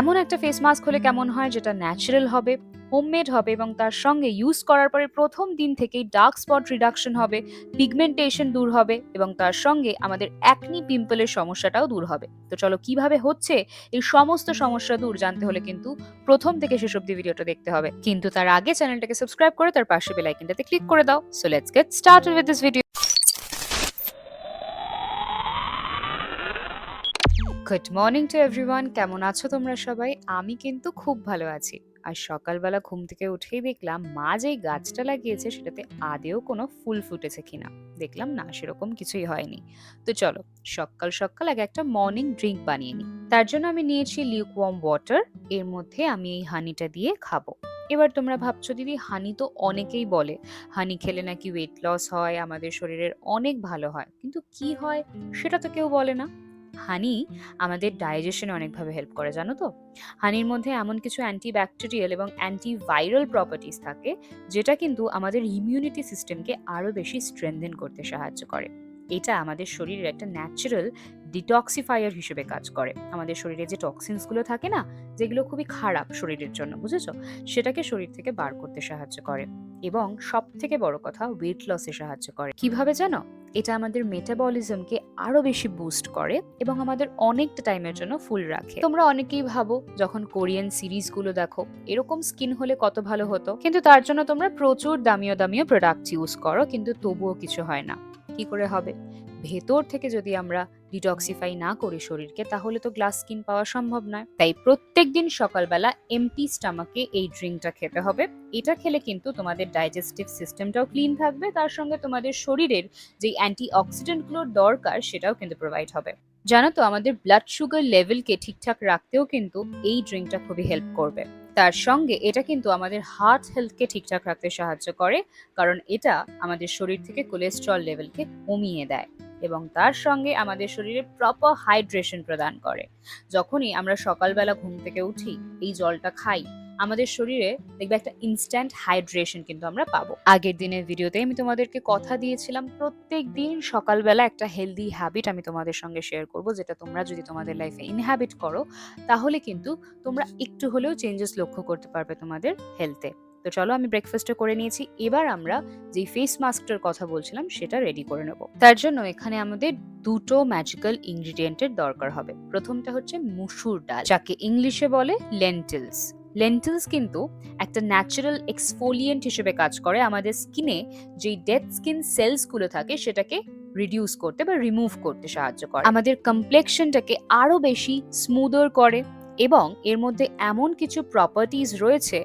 এমন একটা face mask হলে কেমন হয় যেটা ন্যাচারাল হবে, হোমমেড হবে এবং তার সঙ্গে ইউজ করার পরে প্রথম দিন থেকেই ডার্ক স্পট রিডাকশন হবে, পিগমেন্টেশন দূর হবে এবং তার সঙ্গে আমাদের অ্যাকনি পিম্পলের সমস্যাটাও দূর হবে। তো চলো কিভাবে হচ্ছে এই সমস্ত সমস্যা দূর জানতে হলে কিন্তু প্রথম থেকে শেষ অব্দি ভিডিওটা দেখতে হবে। কিন্তু তার আগে চ্যানেলটাকে সাবস্ক্রাইব করে তার পাশে বেল আইকনটাতে ক্লিক করে দাও। So let's get started with this video. Good morning to everyone, কেমন আছো তোমরা সবাই? আমি কিন্তু খুব ভালো আছি। আর সকালবেলা ঘুম থেকে উঠেই দেখলাম মা যেই গাছটা লাগিয়েছে সেটাতে আদেও কোনো ফুল ফুটেছে কিনা। দেখলাম না, সেরকম কিছুই হয়নি। তো চলো সকাল সকাল আগে একটা মর্নিং ড্রিঙ্ক বানিয়ে নিই। তার জন্য আমি নিয়েছি লিউকওয়ার্ম ওয়াটার। এর মধ্যে আমি এই হানিটা দিয়ে খাবো। এবার তোমরা ভাবছো দিদি, হানি তো অনেকেই বলে হানি খেলে নাকি ওয়েট লস হয়, আমাদের শরীরের অনেক ভালো হয়, কিন্তু কি হয় সেটা তো কেউ বলে না। হানি আমাদের ডাইজেশনে অনেকভাবে হেল্প করে, জানো তো? হানির মধ্যে এমন কিছু অ্যান্টিব্যাকটেরিয়াল এবং অ্যান্টিভাইরাল প্রপার্টিজ থাকে যেটা কিন্তু আমাদের ইমিউনিটি সিস্টেমকে আরো বেশি স্ট্রেনথেন করতে সাহায্য করে। এটা আমাদের শরীরের একটা ন্যাচারাল ডিটক্সিফায়ার হিসেবে কাজ করে। আমাদের শরীরে যে টক্সিনস গুলো থাকে না, যেগুলো খুবই খারাপ শরীরের জন্য, বুঝেছো, সেটাকে শরীর থেকে বার করতে সাহায্য করে। এবং সব থেকে বড় কথা, ওয়েট লসে সাহায্য করে। কিভাবে জানো? এটা আমাদের মেটাবলিজমকে আরো বেশি বুস্ট করে এবং আমাদের অনেকটা টাইমের জন্য ফুল রাখে। তোমরা অনেকেই ভাবো যখন কোরিয়ান সিরিজ গুলো দেখো এরকম স্কিন হলে কত ভালো হতো, কিন্তু তার জন্য তোমরা প্রচুর দামিও দামিও প্রোডাক্ট ইউজ করো, কিন্তু তবুও কিছু হয় না। কি করে হবে? ভেতর থেকে যদি আমরা ডিটক্সিফাই না করি শরীরকে, তাহলে তো গ্লাস স্কিন পাওয়া সম্ভব নয়। তাই প্রত্যেকদিন সকালবেলা এমটি স্টমাকে এই ড্রিঙ্কটা খেতে হবে। এটা খেলে কিন্তু তোমাদের ডাইজেস্টিভ সিস্টেমটাও ক্লিন থাকবে, তার সঙ্গে তোমাদের শরীরের যে অ্যান্টি অক্সিডেন্ট গুলোর দরকার সেটাও কিন্তু প্রোভাইড হবে। জানো তো, আমাদের ব্লাড সুগার লেভেলকে ঠিকঠাক রাখতেও কিন্তু এই ড্রিঙ্কটা খুবই হেল্প করবে। তার সঙ্গে এটা কিন্তু আমাদের হার্ট হেলথকে ঠিকঠাক রাখতে সাহায্য করে, কারণ এটা আমাদের শরীর থেকে কোলেস্ট্রল লেভেলকে কমিয়ে দেয় এবং তার সঙ্গে আমাদের শরীরে প্রপার হাইড্রেশন প্রদান করে। যখনই আমরা সকালবেলা ঘুম থেকে উঠি, এই জলটা খাই, আমাদের শরীরে দেখবে একটা ইনস্ট্যান্ট হাইড্রেশন কিন্তু আমরা পাবো। আগের দিনের ভিডিওতে আমি তোমাদেরকে কথা দিয়েছিলাম প্রত্যেক দিন সকালবেলা একটা হেলদি হ্যাবিট আমি তোমাদের সঙ্গে শেয়ার করব, যেটা তোমরা যদি তোমাদের লাইফে ইনহ্যাবিট করো তাহলে কিন্তু তোমরা একটু হলেও চেঞ্জেস লক্ষ্য করতে পারবে তোমাদের হেলথে। তো চলো, আমি ব্রেকফাস্টটা করে নিয়েছি। এবার আমরা যে ফেস মাস্কটার কথা বলছিলাম সেটা রেডি করে নেব। তার জন্য এখানে আমাদের দুটো ম্যাজিক্যাল ইনগ্রিডিয়েন্টের দরকার হবে। প্রথমটা হচ্ছে মুসুর ডাল, যাকে ইংলিশে বলে লেন্টিলস। লেন্টিলস কিন্তু একটা ন্যাচারাল এক্সফোলিয়েন্ট হিসেবে কাজ করে, আমাদের স্কিনে যেই ডেড স্কিন সেলস গুলো থাকে সেটাকে রিডিউস করতে বা রিমুভ করতে সাহায্য করে, আমাদের কমপ্লেক্সনটাকে আরো বেশি স্মুদার করে এবং এর মধ্যে এমন কিছু প্রপার্টিজ রয়েছে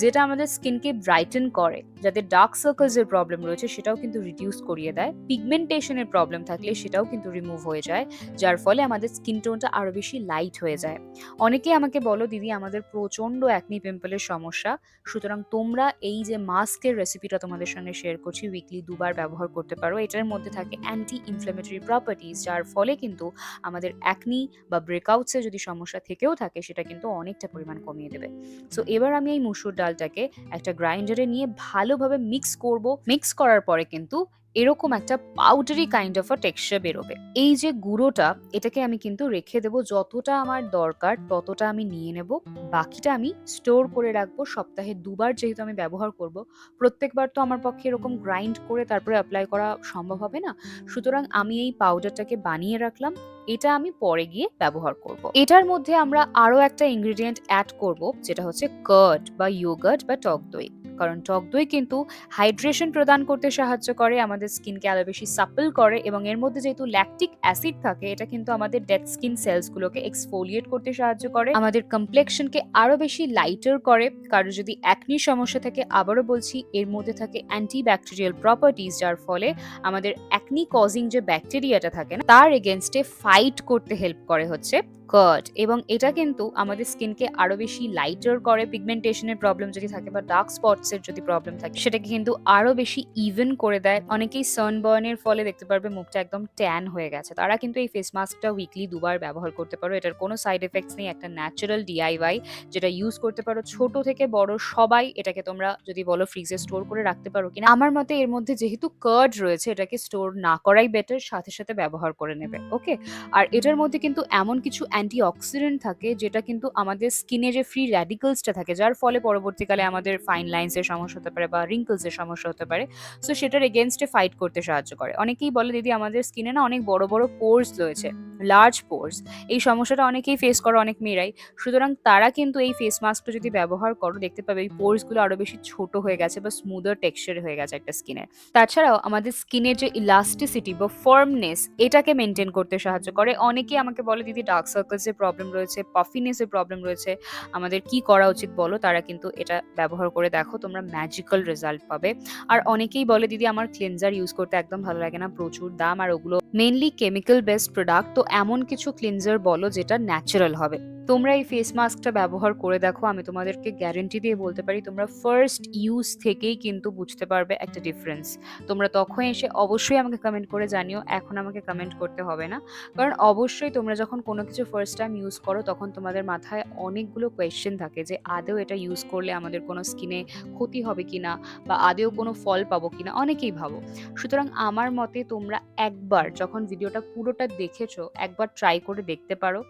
যেটা আমাদের স্কিনকে ব্রাইটেন করে। যাদের ডার্ক সার্কেলস এর প্রবলেম রয়েছে সেটাও কিন্তু রিডিউস করিয়ে দেয়, পিগমেন্টেশনের প্রবলেম থাকলে সেটাও কিন্তু রিমুভ হয়ে যায়, যার ফলে আমাদের স্কিন টোনটা আরো বেশি লাইট হয়ে যায়। অনেকেই আমাকে বলো দিদি, আমাদের প্রচন্ড অ্যাকনি পিম্পলের সমস্যা, সুতরাং তোমরা এই যে মাস্কের রেসিপিটা তোমাদের সঙ্গে শেয়ার করছি, উইকলি 2বার ব্যবহার করতে পারো। এটার মধ্যে থাকে অ্যান্টি ইনফ্ল্যামেটরি প্রপার্টিজ, যার ফলে কিন্তু আমাদের অ্যাকনি বা ব্রেকআউটসে যদি সমস্যা থেকেও থাকে সেটা কিন্তু অনেকটা পরিমাণ কমিয়ে দেবে। সো এবার আমি এই মুসুর ডালটাকে একটা গ্রাইন্ডারে নিয়ে ভালোভাবে মিক্স করব। মিক্স করার পরে কিন্তু এরকম একটা powdery kind of a texture বেরোবে। এই যে গুঁড়োটা, এটাকে আমি কিন্তু রেখে দেবো, যতটা আমার দরকার ততটা আমি নিয়ে নেব, বাকিটা আমি স্টোর করে রাখবো। সপ্তাহে 2বার যেহেতু আমি ব্যবহার করব, প্রত্যেকবার তো আমার পক্ষে এরকম গ্রাইন্ড করে তারপরে অ্যাপ্লাই করা সম্ভব হবে না, সুতরাং আমি এই পাউডারটাকে বানিয়ে রাখলাম। এটা আমি পরে গিয়ে ব্যবহার করব। এটার মধ্যে আমরা আরো একটা ইনগ্রেডিয়েন্ট অ্যাড করব, যেটা হচ্ছে কার্ড বা ইয়োগার্ট বা টক দই। কারণ টক দই কিন্তু হাইড্রেশন প্রদান করতে সাহায্য করে, আমাদের স্কিনকে আরো বেশি সাপল করে এবং এর মধ্যে যেহেতু ল্যাকটিক অ্যাসিড থাকে, এটা কিন্তু আমাদের ডেড স্কিন সেলস গুলোকে এক্সফোলিয়েট করতে সাহায্য করে, আমাদের কমপ্লেক্সনকে আরো বেশি লাইটার করে। কারো যদি অ্যাকনি সমস্যা থাকে, আবারও বলছি, এর মধ্যে থাকে অ্যান্টি ব্যাকটেরিয়াল প্রপার্টিজ, যার ফলে আমাদের অ্যাকনি কজিং যে ব্যাকটেরিয়াটা থাকে না, তার এগেনস্টে ফাইট করতে হেল্প করে হচ্ছে কার্ড। এবং এটা কিন্তু আমাদের স্কিনকে আরো বেশি লাইটার করে, পিগমেন্টেশনের প্রবলেম যদি থাকে বা ডার্ক স্পটস এর যদি প্রবলেম থাকে সেটাকে কিন্তু আরো বেশি ইভেন করে দেয়। অনেকেই সানবার্নের ফলে দেখতে পারবে মুখটা একদম ট্যান হয়ে গেছে, তারা কিন্তু এই ফেস মাস্কটা উইকলি 2বার ব্যবহার করতে পারো। এটার কোনো সাইড এফেক্টস নেই, একটা ন্যাচারাল ডিআইওয়াই যেটা ইউজ করতে পারো ছোট থেকে বড় সবাই। এটাকে তোমরা যদি বলো ফ্রিজে স্টোর করে রাখতে পারো কিনা, আমার মতে এর মধ্যে যেহেতু কার্ড রয়েছে এটাকে স্টোর না করাই বেটার, সাথে সাথে ব্যবহার করে নেবে। ওকে। আর এটার মধ্যে কিন্তু এমন কিছু অ্যান্টিঅক্সিডেন্ট থাকে, যেটা কিন্তু আমাদের স্কিনে যে ফ্রি র্যাডিক্যালসটা থাকে, যার ফলে পরবর্তীকালে আমাদের ফাইন লাইন্সের সমস্যা হতে পারে বা রিঙ্কলসের সমস্যা হতে পারে, সো সেটার এগেনস্টে ফাইট করতে সাহায্য করে। অনেকেই বলে, দিদি আমাদের স্কিনে না অনেক বড় বড় পোর্স রয়েছে, লার্জ পোর্স। এই সমস্যাটা অনেকেই ফেস করে, অনেক মেয়েরাই। সুতরাং তারা কিন্তু এই ফেস মাস্কটা যদি ব্যবহার করো, দেখতে পাবে এই পোর্সগুলো আরো বেশি ছোট হয়ে গেছে বা স্মুদার টেক্সচার হয়ে গেছে একটা স্কিনের। তাছাড়াও আমাদের স্কিনের যে ইলাস্টিসিটি বা ফার্মনেস, এটাকে মেনটেন করতে সাহায্য করে। অনেকেই আমাকে বলে, দিদি ডার্ক সার্কেলস এর প্রবলেম রয়েছে, পাফিনেস এর প্রবলেম রয়েছে, আমাদের কি করা উচিত বলো? তারা কিন্তু এটা ব্যবহার করে দেখো, তোমরা ম্যাজিক্যাল রেজাল্ট পাবে। আর অনেকেই বলে, দিদি আমার ক্লিনজার ইউজ করতে একদম ভালো লাগে না, প্রচুর দাম, আর ওগুলো মেনলি কেমিক্যাল বেসড প্রোডাক্ট। তো এমন কিছু ক্লিনজার বলো যেটা ন্যাচারাল হবে। তোমরা এই ফেস মাস্কটা ব্যবহার করে দেখো, আমি তোমাদেরকে গ্যারেন্টি দিয়ে বলতে পারি তোমরা ফার্স্ট ইউজ থেকেই কিন্তু বুঝতে পারবে একটা ডিফারেন্স। তোমরা তখন এসে অবশ্যই আমাকে কমেন্ট করে জানিও, এখন আমাকে কমেন্ট করতে হবে না। কারণ অবশ্যই তোমরা যখন কোনো কিছু ফার্স্ট টাইম ইউজ করো, তখন তোমাদের মাথায় অনেকগুলো কোয়েশ্চেন থাকে যে আদৌ এটা ইউজ করলে আমাদের কোনো স্কিনে ক্ষতি হবে কিনা, বা আদৌ কোনো ফল পাবো কিনা, অনেকেই ভাবো। সুতরাং আমার মতে তোমরা একবার যখন ভিডিওটা পুরোটা দেখেছো, একবার ট্রাই করে দেখতে পারো।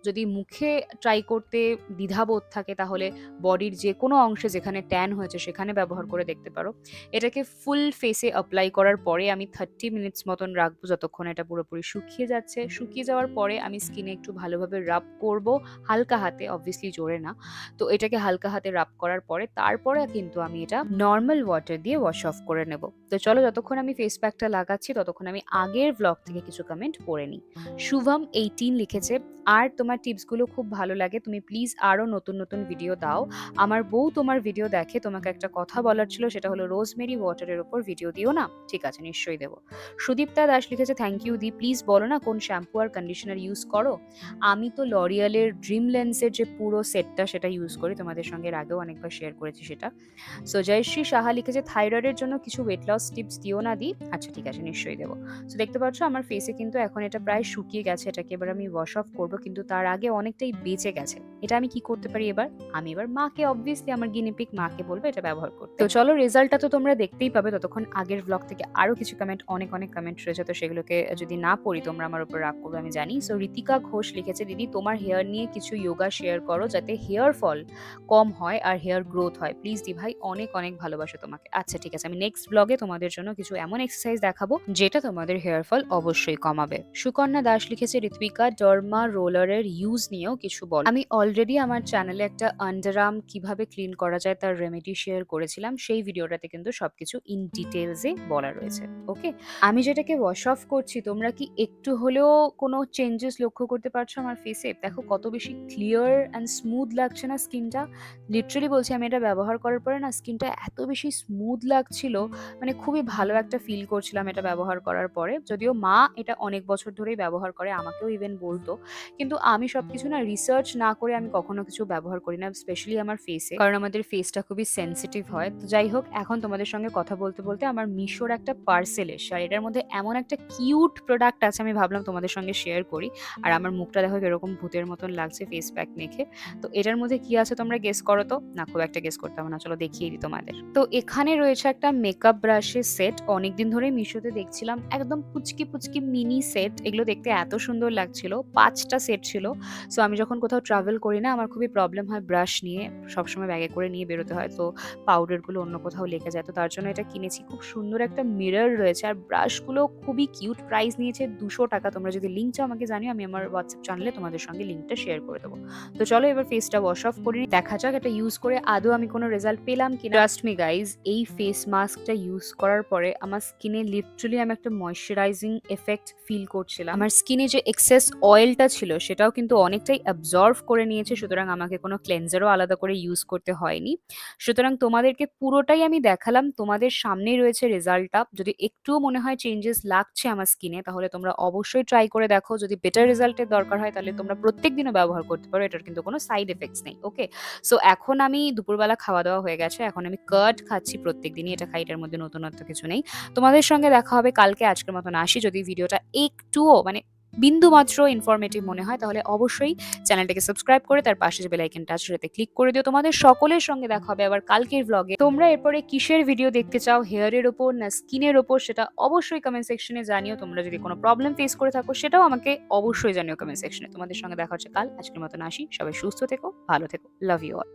যদি মুখে ট্রাই করতে দ্বিধাবোধ থাকে, তাহলে বডির যে কোনো অংশে যেখানে ট্যান হয়েছে সেখানে ব্যবহার করে দেখতে পারো। এটাকে ফুল ফেসে অ্যাপ্লাই করার পরে আমি 30 মিনিটস মতন রাখবো, যতক্ষণ এটা পুরোপুরি শুকিয়ে যাচ্ছে। শুকিয়ে যাওয়ার পরে আমি স্কিনে একটু ভালোভাবে রাব করব, হালকা হাতে, অবভিয়াসলি জোরে না। তো এটাকে হালকা হাতে রাব করার পরে তারপরে কিন্তু আমি এটা নর্মাল ওয়াটার দিয়ে ওয়াশ অফ করে নেব। তো চলো, যতক্ষণ আমি ফেস প্যাকটা লাগাচ্ছি ততক্ষণ আমি আগের ব্লগ থেকে কিছু কমেন্ট পড়ে নিই। শুভম 18 লিখেছে, আর তোমার টিপসগুলো খুব ভালো লাগে, তুমি প্লিজ আরও নতুন নতুন ভিডিও দাও। আমার বউ তোমার ভিডিও দেখে, তোমাকে একটা কথা বলার ছিল, সেটা হলো রোজমেরি ওয়াটারের উপর ভিডিও দিও না। ঠিক আছে, নিশ্চয়ই দেবো। সুদীপ্তা দাস লিখেছে, থ্যাংক ইউ দি, প্লিজ বলো না কোন শ্যাম্পু আর কন্ডিশনার ইউজ করো। আমি তো লরিয়ালের ড্রিম লেন্সের যে পুরো সেটটা সেটা ইউজ করি, তোমাদের সঙ্গে এর আগেও অনেকবার শেয়ার করেছি সেটা। সো জয়শ্রী সাহা লিখেছে, থাইরয়েডের জন্য কিছু ওয়েট লস টিপস দিও না দি। আচ্ছা ঠিক আছে, নিশ্চয়ই দেবো। সো দেখতে পাচ্ছ আমার ফেসে কিন্তু এখন এটা প্রায় শুকিয়ে গেছে, এটাকে এবার আমি ওয়াশ অফ করবো, কিন্তু তার আগে অনেকটাই বেঁচে গেছে। এটা আমি কি করতে পারি এবার? আমি এবার মাকে, অবভিয়াসলি আমার গিনিপিক মাকে বলবো এটা ব্যবহার করতে। তো চলো, রেজাল্টটা তো তোমরা দেখতেই পাবে। ততক্ষণ আগের ব্লগ থেকে আরো কিছু কমেন্ট, অনেক অনেক কমেন্ট রয়েছে, তো সেগুলোকে যদি না পড়ি তোমরা আমার উপর রাগ করবে আমি জানি। সো ঋতিকা ঘোষ লিখেছে, দিদি তোমার হেয়ার নিয়ে কিছু যোগা শেয়ার করো যাতে হেয়ার ফল কম হয় আর হেয়ার গ্রোথ হয়, প্লিজ দি ভাই, অনেক অনেক ভালোবাসা তোমাকে। আচ্ছা ঠিক আছে, আমি নেক্সট ব্লগে তোমাদের জন্য কিছু এমন এক্সারসাইজ দেখাবো যেটা তোমাদের হেয়ার ফল অবশ্যই কমাবে। সুকন্যা দাস লিখেছে, ঋত্বিকা ডার্মা রোলারের ইউজ নিয়েও কিছু বল। আমি অলরেডি আমার চ্যানেলে একটা আন্ডারআর্ম কিভাবে ক্লিন করা যায় তার রেমেডি শেয়ার করেছিলাম, সেই ভিডিওটাতে কিন্তু সবকিছু ইন ডিটেলসে বলা রয়েছে। ওকে, আমি যেটাকে ওয়াশ অফ করছি, তোমরা কি একটু হলেও কোনো চেঞ্জেস লক্ষ্য করতে পারছো আমার ফেসে? দেখো কত বেশি ক্লিয়ার অ্যান্ড স্মুথ লাগছে না স্কিনটা। লিটারালি বলছি, আমি এটা ব্যবহার করার পরে না স্কিনটা এত বেশি স্মুথ লাগছিল, মানে খুবই ভালো একটা ফিল করছিলাম এটা ব্যবহার করার পরে। যদিও মা এটা অনেক বছর ধরেই ব্যবহার করে, আমাকেও ইভেন বলতো, কিন্তু আমি সবকিছু না রিসার্চ না করে আমি কখনো কিছু ব্যবহার করি না, স্পেশালি আমার ফেসে, কারণ আমাদের ফেসটা খুবই সেনসিটিভ হয়। তো যাই হোক, এখন তোমাদের সঙ্গে কথা বলতে বলতে আমার মিশোর একটা পার্সেল এসে, আর এটার মধ্যে এমন একটা কিউট প্রোডাক্ট আছে, আমি ভাবলাম তোমাদের সঙ্গে শেয়ার করি। আর আমার মুখটা দেখো এরকম ভূতের মতন লাগছে ফেস প্যাক মেখে। তো এটার মধ্যে কি আছে তোমরা গেস করো তো? না, খুব একটা গেস করতে হবে না, চলো দেখিয়ে দিই তোমাদের। তো এখানে রয়েছে একটা মেকআপ ব্রাশের সেট, অনেকদিন ধরে মিশোতে দেখছিলাম, একদম পুচকি পুচকি মিনি সেট, এগুলো দেখতে এত সুন্দর লাগছিল, 5টা সেট ছিল। সো আমি যখন কোথাও ট্রাভেল করি না, আমার খুবই প্রবলেম হয় ব্রাশ নিয়ে, সবসময় ব্যাগে করে নিয়ে বেরোতে হয়, তো পাউডারগুলো অন্য কোথাও লেগে যায়, তো তার জন্য এটা কিনেছি। খুব সুন্দর একটা মিরর রয়েছে, আর ব্রাশগুলো খুবই কিউট। প্রাইস নিয়েছে 200 টাকা। তোমরা যদি লিঙ্ক চাও আমাকে জানিও, আমি আমার হোয়াটসঅ্যাপ চ্যানেলে তোমাদের সঙ্গে লিঙ্কটা শেয়ার করে দেবো। তো চলো এবার ফেসটা ওয়াশ অফ করে দেখা যাক এটা ইউজ করে আদৌ আমি কোনো রেজাল্ট পেলাম কিনা। ট্রাস্ট মি গাইজ, এই ফেস মাস্কটা ইউজ করার পরে আমার স্কিনে লিটারালি আমি একটা ময়শ্চারাইজিং এফেক্ট ফিল করছিলাম। আমার স্কিনে যে এক্সেস অয়েলটা ছিল সেটাও কিন্তু অনেকটাই অ্যাবজর্ভ করে নিয়েছে, সুতরাং আমাকে কোনো ক্লেনজারও আলাদা করে ইউজ করতে হয়নি। সুতরাং তোমাদেরকে পুরোটাই আমি দেখালাম, তোমাদের সামনেই রয়েছে রেজাল্টটা। যদি একটুও মনে হয় চেঞ্জেস লাগছে আমার স্কিনে, তাহলে তোমরা অবশ্যই ট্রাই করে দেখো। যদি বেটার রেজাল্টের দরকার হয় তাহলে তোমরা প্রত্যেক দিনও ব্যবহার করতে পারো, এটার কিন্তু কোনো সাইড এফেক্টস নেই। ওকে, সো এখন আমি দুপুরবেলা খাওয়া দাওয়া হয়ে গেছে, এখন আমি কার্ড খাচ্ছি, প্রত্যেক দিনই এটা খাই, এটার মধ্যে নতুনত্ব কিছু নেই। তোমাদের সঙ্গে দেখা হবে কালকে, আজকের মতন আসি। যদি ভিডিওটা একটুও মানে বিন্দুমাত্র ইনফরমেটিভ মনে হয় তাহলে অবশ্যই চ্যানেলটাকে সাবস্ক্রাইব করে তার পাশে যে বেল আইকনটা আছে সেটাতে ক্লিক করে দিও। তোমাদের সকলের সঙ্গে দেখা হবে আবার কালকের ভ্লগে। তোমরা এরপরে কিসের ভিডিও দেখতে চাও, হেয়ারের ওপর না স্কিনের ওপর, সেটা অবশ্যই কমেন্ট সেকশনে জানিও। তোমরা যদি কোনো প্রবলেম ফেস করে থাকো সেটাও আমাকে অবশ্যই জানিও কমেন্ট সেকশনে। তোমাদের সঙ্গে দেখা হচ্ছে কাল। আজকের মতন আসি, সবাই সুস্থ থেকো, ভালো থেকো, লাভ ইউ অল।